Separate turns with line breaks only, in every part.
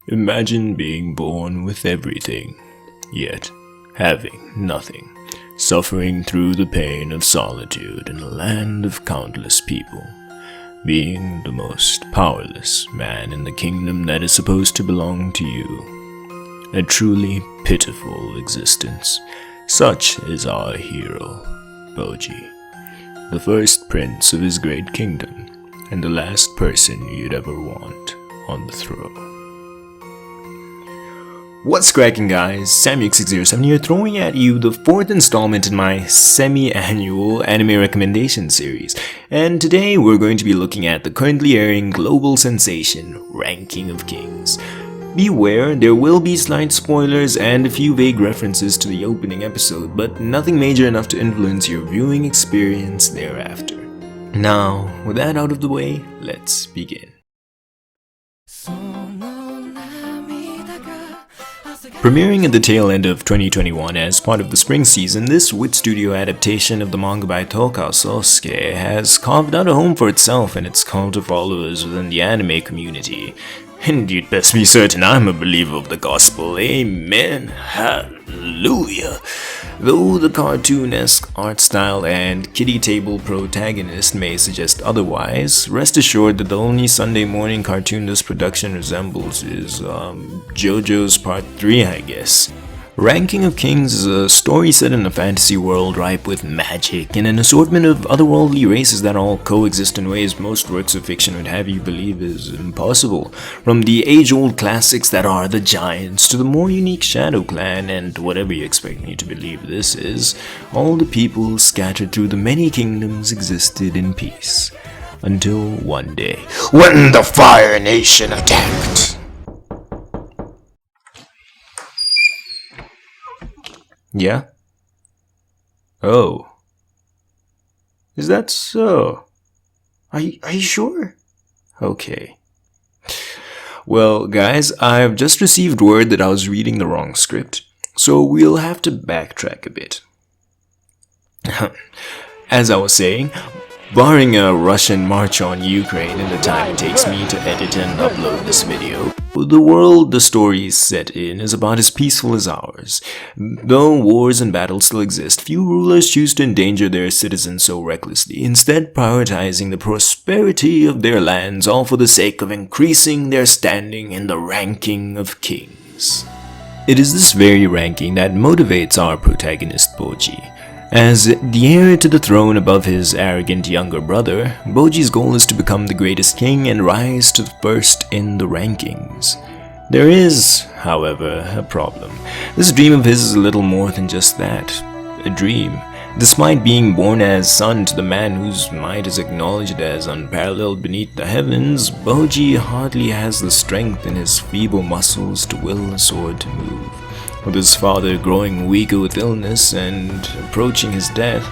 Imagine being born with everything, yet having nothing, suffering through the pain of solitude in a land of countless people, being the most powerless man in the kingdom that is supposed to belong to you. A truly pitiful existence. Such is our hero, Bojji, the first prince of his great kingdom, and the last person you'd ever want on the throne. What's cracking, guys? Samyuk607 here, throwing at you the fourth installment in my semi-annual anime recommendation series. And today we're going to be looking at the currently airing global sensation, Ranking of Kings. Beware, there will be slight spoilers and a few vague references to the opening episode, but nothing major enough to influence your viewing experience thereafter. Now, with that out of the way, let's begin. Premiering at the tail end of 2021 as part of the spring season, this Wit Studio adaptation of the manga by Toka Sosuke has carved out a home for itself and its cult of followers within the anime community. And you'd best be certain I'm a believer of the gospel, amen, hallelujah. Though the cartoon-esque art style and kiddie table protagonist may suggest otherwise, rest assured that the only Sunday morning cartoon this production resembles is, JoJo's Part 3, I guess. Ranking of Kings is a story set in a fantasy world ripe with magic and an assortment of otherworldly races that all coexist in ways most works of fiction would have you believe is impossible. From the age-old classics that are the Giants to the more unique Shadow Clan and whatever you expect me to believe this is, all the people scattered through the many kingdoms existed in peace. Until one day, when the Fire Nation attacked. Yeah? Oh. Is that so? Are you sure? Okay. Well, guys, I've just received word that I was reading the wrong script, so we'll have to backtrack a bit. As I was saying, barring a Russian march on Ukraine in the time it takes me to edit and upload this video, the world the story is set in is about as peaceful as ours. Though wars and battles still exist, few rulers choose to endanger their citizens so recklessly, instead prioritizing the prosperity of their lands, all for the sake of increasing their standing in the ranking of kings. It is this very ranking that motivates our protagonist Bojji. As the heir to the throne above his arrogant younger brother, Bojji's goal is to become the greatest king and rise to first in the rankings. There is, however, a problem. This dream of his is a little more than just that. A dream. Despite being born as son to the man whose might is acknowledged as unparalleled beneath the heavens, Bojji hardly has the strength in his feeble muscles to will a sword to move. With his father growing weaker with illness and approaching his death,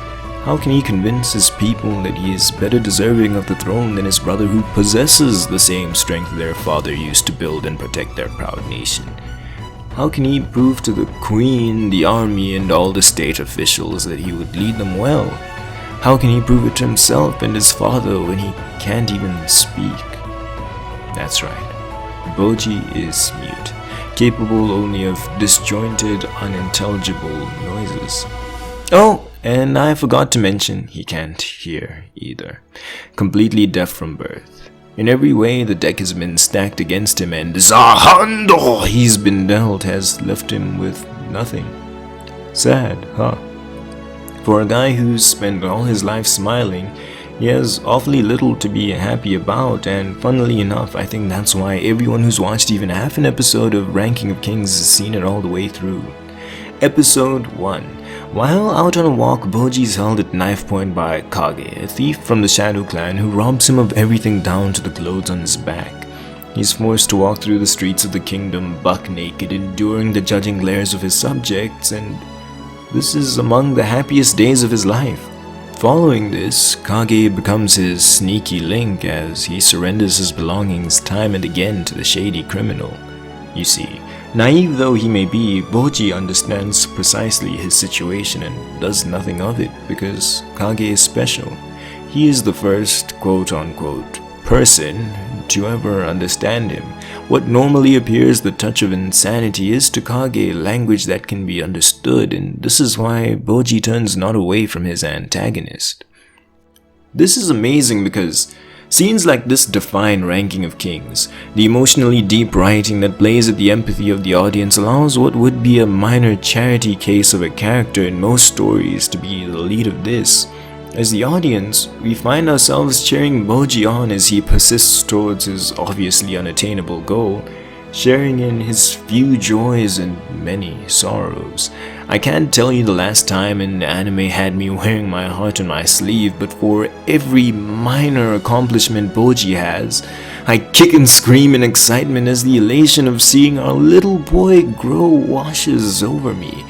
how can he convince his people that he is better deserving of the throne than his brother who possesses the same strength their father used to build and protect their proud nation? How can he prove to the queen, the army, and all the state officials that he would lead them well? How can he prove it to himself and his father when he can't even speak? That's right, Bojji is mute, capable only of disjointed, unintelligible noises. Oh, and I forgot to mention, he can't hear either. Completely deaf from birth. In every way, the deck has been stacked against him, and the hand he's been dealt has left him with nothing. Sad, huh? For a guy who's spent all his life smiling, he has awfully little to be happy about, and funnily enough, I think that's why everyone who's watched even half an episode of Ranking of Kings has seen it all the way through. Episode 1. While out on a walk, Bojji is held at knife point by Kage, a thief from the Shadow Clan who robs him of everything down to the clothes on his back. He's forced to walk through the streets of the kingdom buck naked, enduring the judging glares of his subjects, and this is among the happiest days of his life. Following this, Kage becomes his sneaky link as he surrenders his belongings time and again to the shady criminal. You see, naive though he may be, Bojji understands precisely his situation and does nothing of it because Kage is special. He is the first quote-unquote person to ever understand him. What normally appears the touch of insanity is to Kage language that can be understood, and this is why Bojji turns not away from his antagonist. This is amazing because scenes like this define Ranking of Kings. The emotionally deep writing that plays at the empathy of the audience allows what would be a minor charity case of a character in most stories to be the lead of this. As the audience, we find ourselves cheering Bojji on as he persists towards his obviously unattainable goal, sharing in his few joys and many sorrows. I can't tell you the last time an anime had me wearing my heart on my sleeve, but for every minor accomplishment Bojji has, I kick and scream in excitement as the elation of seeing our little boy grow washes over me.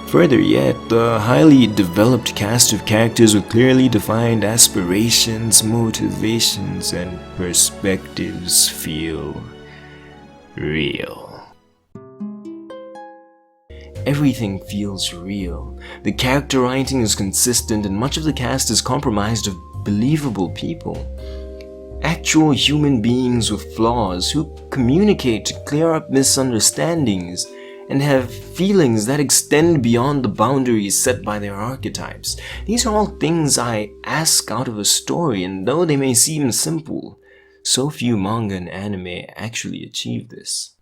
Further yet, the highly developed cast of characters with clearly defined aspirations, motivations, and perspectives feel real. Everything feels real. The character writing is consistent and much of the cast is comprised of believable people. Actual human beings with flaws who communicate to clear up misunderstandings and have feelings that extend beyond the boundaries set by their archetypes. These are all things I ask out of a story, and though they may seem simple, so few manga and anime actually achieve this.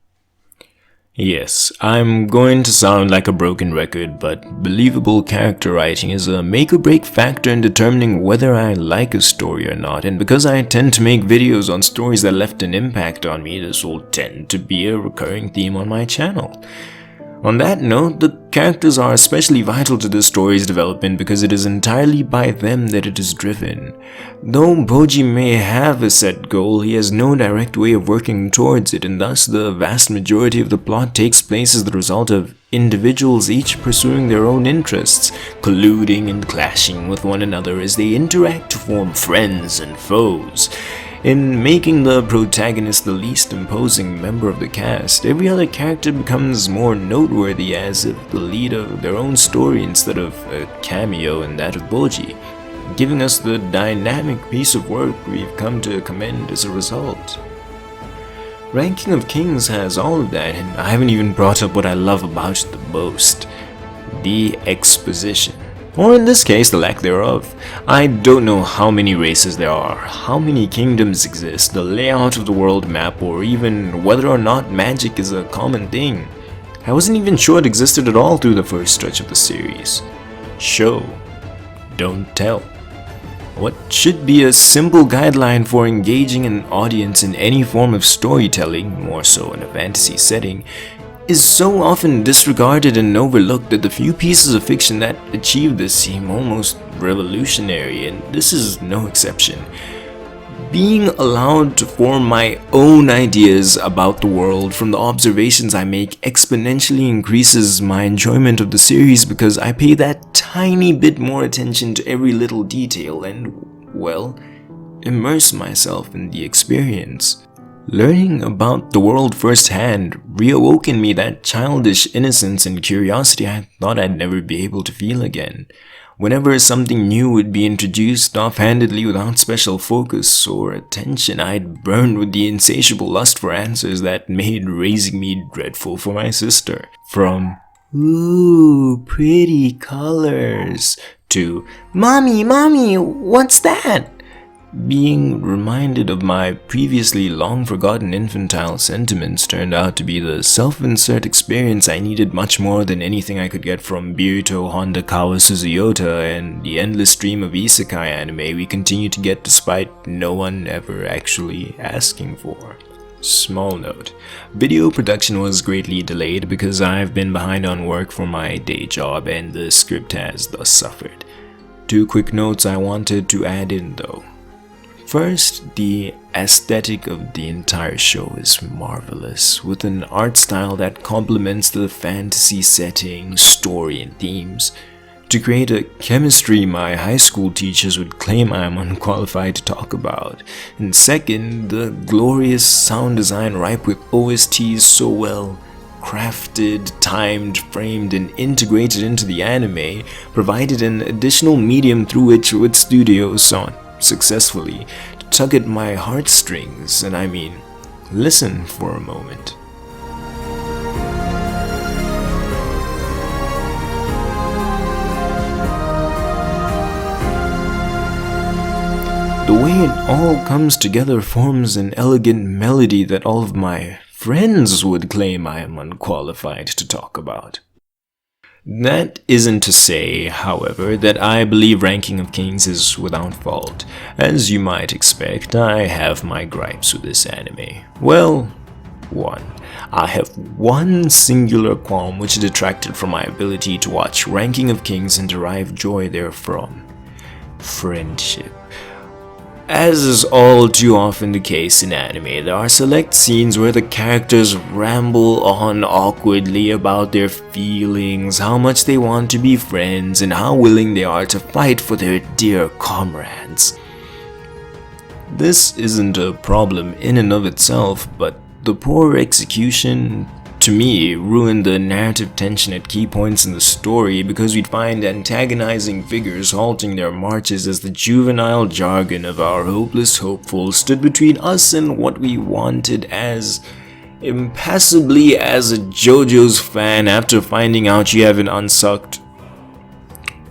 Yes, I'm going to sound like a broken record, but believable character writing is a make-or-break factor in determining whether I like a story or not, and because I tend to make videos on stories that left an impact on me, this will tend to be a recurring theme on my channel. On that note, the characters are especially vital to the story's development because it is entirely by them that it is driven. Though Bojji may have a set goal, he has no direct way of working towards it, and thus the vast majority of the plot takes place as the result of individuals each pursuing their own interests, colluding and clashing with one another as they interact to form friends and foes. In making the protagonist the least imposing member of the cast, every other character becomes more noteworthy as if the lead of their own story instead of a cameo in that of Bojji, giving us the dynamic piece of work we've come to commend as a result. Ranking of Kings has all of that, and I haven't even brought up what I love about it the most: the exposition. Or in this case, the lack thereof. I don't know how many races there are, how many kingdoms exist, the layout of the world map, or even whether or not magic is a common thing. I wasn't even sure it existed at all through the first stretch of the series. Show, don't tell. What should be a simple guideline for engaging an audience in any form of storytelling, more so in a fantasy setting, is so often disregarded and overlooked that the few pieces of fiction that achieve this seem almost revolutionary, and this is no exception. Being allowed to form my own ideas about the world from the observations I make exponentially increases my enjoyment of the series because I pay that tiny bit more attention to every little detail and, well, immerse myself in the experience. Learning about the world firsthand reawoke in me that childish innocence and curiosity I thought I'd never be able to feel again. Whenever something new would be introduced offhandedly without special focus or attention, I'd burn with the insatiable lust for answers that made raising me dreadful for my sister. From, "Ooh, pretty colors," to, "Mommy, what's that?" Being reminded of my previously long-forgotten infantile sentiments turned out to be the self-insert experience I needed much more than anything I could get from Birito Hondakawa Suzuyota and the endless stream of isekai anime we continue to get despite no one ever actually asking for. Small note, video production was greatly delayed because I've been behind on work for my day job and the script has thus suffered. 2 quick notes I wanted to add in though. First, the aesthetic of the entire show is marvelous, with an art style that complements the fantasy setting, story, and themes, to create a chemistry my high school teachers would claim I am unqualified to talk about. And second, the glorious sound design ripe with OSTs so well crafted, timed, framed, and integrated into the anime provided an additional medium through which Wood Studios sought successfully to tug at my heartstrings, and I mean, listen for a moment. The way it all comes together forms an elegant melody that all of my friends would claim I am unqualified to talk about. That isn't to say, however, that I believe Ranking of Kings is without fault. As you might expect, I have my gripes with this anime. Well, I have one singular qualm which detracted from my ability to watch Ranking of Kings and derive joy therefrom. Friendship. As is all too often the case in anime, there are select scenes where the characters ramble on awkwardly about their feelings, how much they want to be friends, and how willing they are to fight for their dear comrades. This isn't a problem in and of itself, but the poor execution, to me, ruined the narrative tension at key points in the story because we'd find antagonizing figures halting their marches as the juvenile jargon of our hopeless hopefuls stood between us and what we wanted as impassively as a JoJo's fan after finding out you have an unsucked.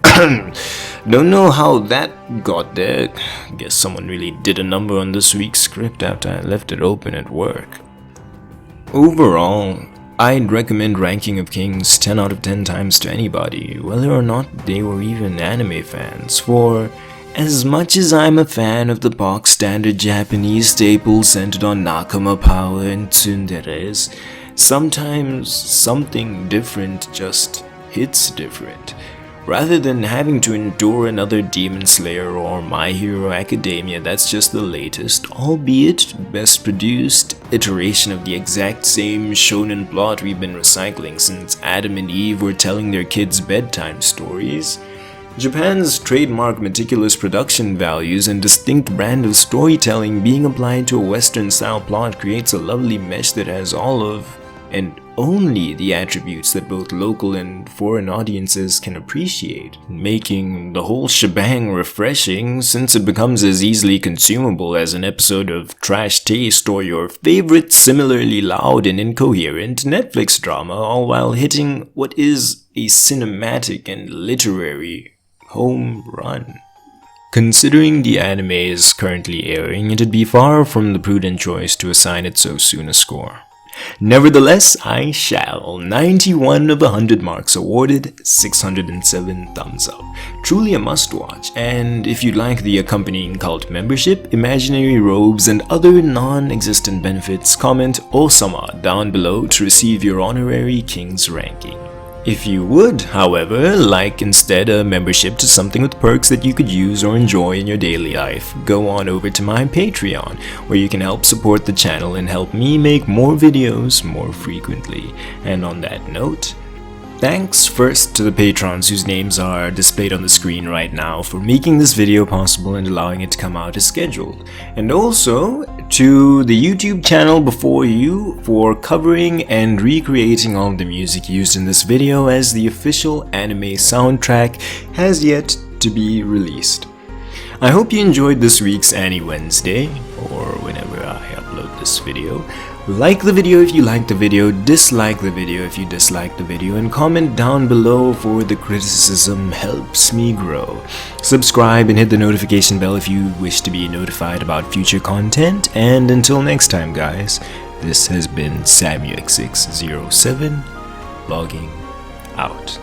Don't know how that got there. Guess someone really did a number on this week's script after I left it open at work. Overall, I'd recommend Ranking of Kings 10 out of 10 times to anybody, whether or not they were even anime fans, for as much as I'm a fan of the box standard Japanese staples centered on Nakama power and tsunderes, sometimes something different just hits different. Rather than having to endure another Demon Slayer or My Hero Academia that's just the latest, albeit best produced, iteration of the exact same shonen plot we've been recycling since Adam and Eve were telling their kids bedtime stories, Japan's trademark meticulous production values and distinct brand of storytelling being applied to a Western-style plot creates a lovely mesh that has all of, and only the attributes that both local and foreign audiences can appreciate, making the whole shebang refreshing since it becomes as easily consumable as an episode of Trash Taste or your favorite similarly loud and incoherent Netflix drama, all while hitting what is a cinematic and literary home run. Considering the anime is currently airing, it'd be far from the prudent choice to assign it so soon a score. Nevertheless, I shall. 91 of 100 marks awarded, 607 thumbs up. Truly a must-watch, and if you'd like the accompanying cult membership, imaginary robes, and other non-existent benefits, comment Osama down below to receive your honorary King's ranking. If you would, however, like instead a membership to something with perks that you could use or enjoy in your daily life, go on over to my Patreon, where you can help support the channel and help me make more videos more frequently. And on that note, thanks first to the patrons whose names are displayed on the screen right now for making this video possible and allowing it to come out as scheduled. And also to the YouTube channel before you for covering and recreating all of the music used in this video, as the official anime soundtrack has yet to be released. I hope you enjoyed this week's Annie Wednesday, or whenever I upload this video. Like the video if you liked the video, dislike the video if you disliked the video, and comment down below for the criticism helps me grow. Subscribe and hit the notification bell if you wish to be notified about future content, and until next time guys, this has been SamuX607, logging out.